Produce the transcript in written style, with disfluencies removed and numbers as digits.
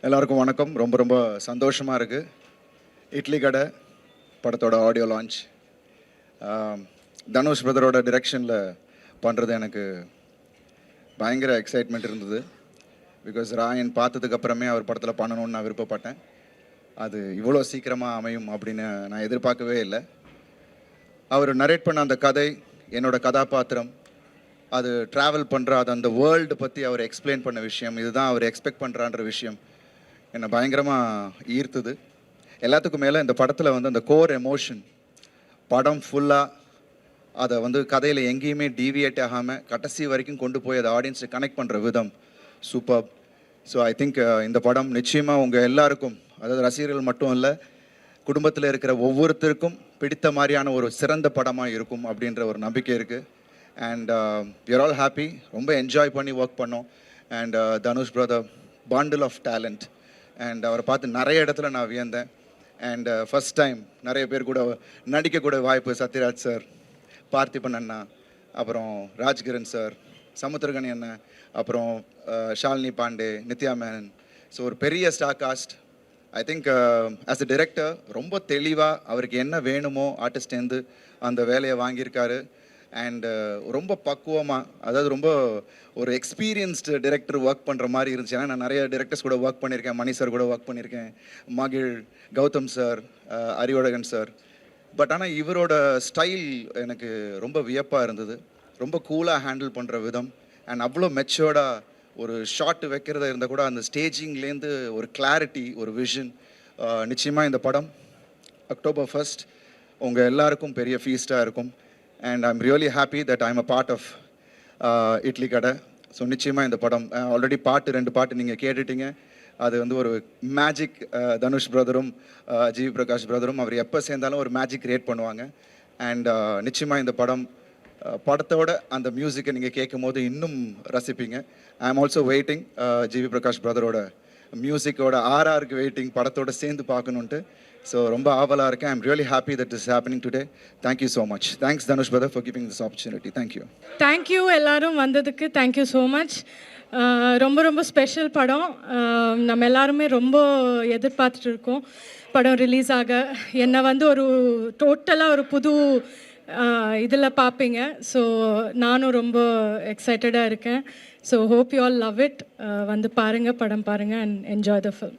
எல்லாருக்கும் வணக்கம். ரொம்ப ரொம்ப சந்தோஷமாக இருக்குது. இட்லி கடை படத்தோட ஆடியோ லான்ச் தனுஷ் பிரதரோட டிரெக்ஷனில் பண்ணுறது எனக்கு பயங்கர எக்ஸைட்மெண்ட் இருந்தது. பிகாஸ் ராயன் பார்த்ததுக்கப்புறமே அவர் படத்தில் பண்ணணும்னு நான் விருப்பப்பட்டேன். அது இவ்வளோ சீக்கிரமாக அமையும் அப்படின்னு நான் எதிர்பார்க்கவே இல்லை. அவர் நரேட் பண்ண அந்த கதை, என்னோடய கதாபாத்திரம், அது ட்ராவல் பண்ணுற அது அந்த வேர்ல்டு பற்றி அவர் எக்ஸ்பிளைன் பண்ண விஷயம், இதுதான் அவர் எக்ஸ்பெக்ட் பண்ணுறான்ற விஷயம் என்னை பயங்கரமாக ஈர்த்துது. எல்லாத்துக்கும் மேலே இந்த படத்தில் அந்த கோர் எமோஷன், படம் ஃபுல்லாக அதை கதையில் எங்கேயுமே டீவியேட் ஆகாமல் கடைசி வரைக்கும் கொண்டு போய் அதை ஆடியன்ஸை கனெக்ட் பண்ணுற விதம் சூப்பர். ஸோ ஐ திங்க் இந்த படம் நிச்சயமாக உங்கள் எல்லாருக்கும், அதாவது ரசிகர்கள் மட்டும் இல்லை, குடும்பத்தில் இருக்கிற ஒவ்வொருத்தருக்கும் பிடித்த மாதிரியான ஒரு சிறந்த படமாக இருக்கும் அப்படின்ற ஒரு நம்பிக்கை இருக்குது. And we are all happy. ரொம்ப என்ஜாய் பண்ணி ஒர்க் பண்ணோம். And Dhanush brother bundle of talent. And அவரை பார்த்து நிறைய இடத்துல நான் வியந்தேன். அண்ட் ஃபஸ்ட் டைம் நிறைய பேர் கூட நடிக்கக்கூட வாய்ப்பு, சத்யராஜ் சார், பார்த்திபன் அண்ணா, அப்புறம் ராஜ்கிரண் சார், சமுத்திரகனி அண்ணன், அப்புறம் ஷாலினி பாண்டே, நித்யா மேனன். ஸோ ஒரு பெரிய star cast. I think as a director ரொம்ப தெளிவாக அவருக்கு என்ன வேணுமோ ஆர்டிஸ்டேருந்து அந்த வேலையை வாங்கியிருக்காரு. அண்டு ரொம்ப பக்குவமாக, அதாவது ரொம்ப ஒரு எக்ஸ்பீரியன்ஸ்டு டிரெக்டர் ஒர்க் பண்ணுற மாதிரி இருந்துச்சு. ஏன்னா நான் நிறைய டிரெக்டர்ஸ் கூட ஒர்க் பண்ணியிருக்கேன். மணி சார் கூட ஒர்க் பண்ணியிருக்கேன், மகிழ், Gautham sir, Arivazhagan sir. But ஆனால் இவரோட ஸ்டைல் எனக்கு ரொம்ப வியப்பாக இருந்தது. ரொம்ப கூலாக ஹேண்டில் பண்ணுற விதம், அண்ட் அவ்வளோ மெச்சோர்டாக ஒரு ஷாட் வைக்கிறதா இருந்தால் கூட அந்த ஸ்டேஜிங்லேருந்து ஒரு கிளாரிட்டி, ஒரு விஷன். நிச்சயமாக இந்த படம் October 1 உங்கள் எல்லாருக்கும் பெரிய ஃபீஸ்டாக இருக்கும். And I'm really happy that I'm a part of idli கடை. ஸோ நிச்சயமாக இந்த படம் ஆல்ரெடி ரெண்டு பாட்டு நீங்கள் கேட்டுட்டீங்க. அது ஒரு மேஜிக். தனுஷ் பிரதரும் ஜிவி பிரகாஷ் பிரதரும் அவர் எப்போ சேர்ந்தாலும் ஒரு மேஜிக் கிரியேட் பண்ணுவாங்க. அண்ட் நிச்சயமாக இந்த படத்தோட அந்த மியூசிக்கை நீங்கள் கேட்கும் போது இன்னும் ரசிப்பீங்க. I am also waiting GV Prakash பிரதரோட மியூசிக்கோட ஆர்ஆருக்கு வெயிட்டிங், படத்தோடு சேர்ந்து பார்க்கணுன்ட்டு. ஸோ ரொம்ப ஆவலாக இருக்கேன். I'm really happy that is happening today. Thank you so much. Thanks Dhanush brother for giving this opportunity. Thank you. Thank you எல்லாரும் வந்ததுக்கு. Thank you so much. ரொம்ப ரொம்ப ஸ்பெஷல் படம். நம்ம எல்லாருமே ரொம்ப எதிர்பார்த்துட்டு இருக்கோம் படம் ரிலீஸ் ஆக. என்னை ஒரு டோட்டலாக ஒரு புது இதில் பார்ப்பீங்க. ஸோ நானும் ரொம்ப எக்ஸைட்டடாக இருக்கேன். So hope you all love it. வந்து பாருங்கள், படம் பாருங்கள் அண்ட் என்ஜாய் த ஃபில்ம்.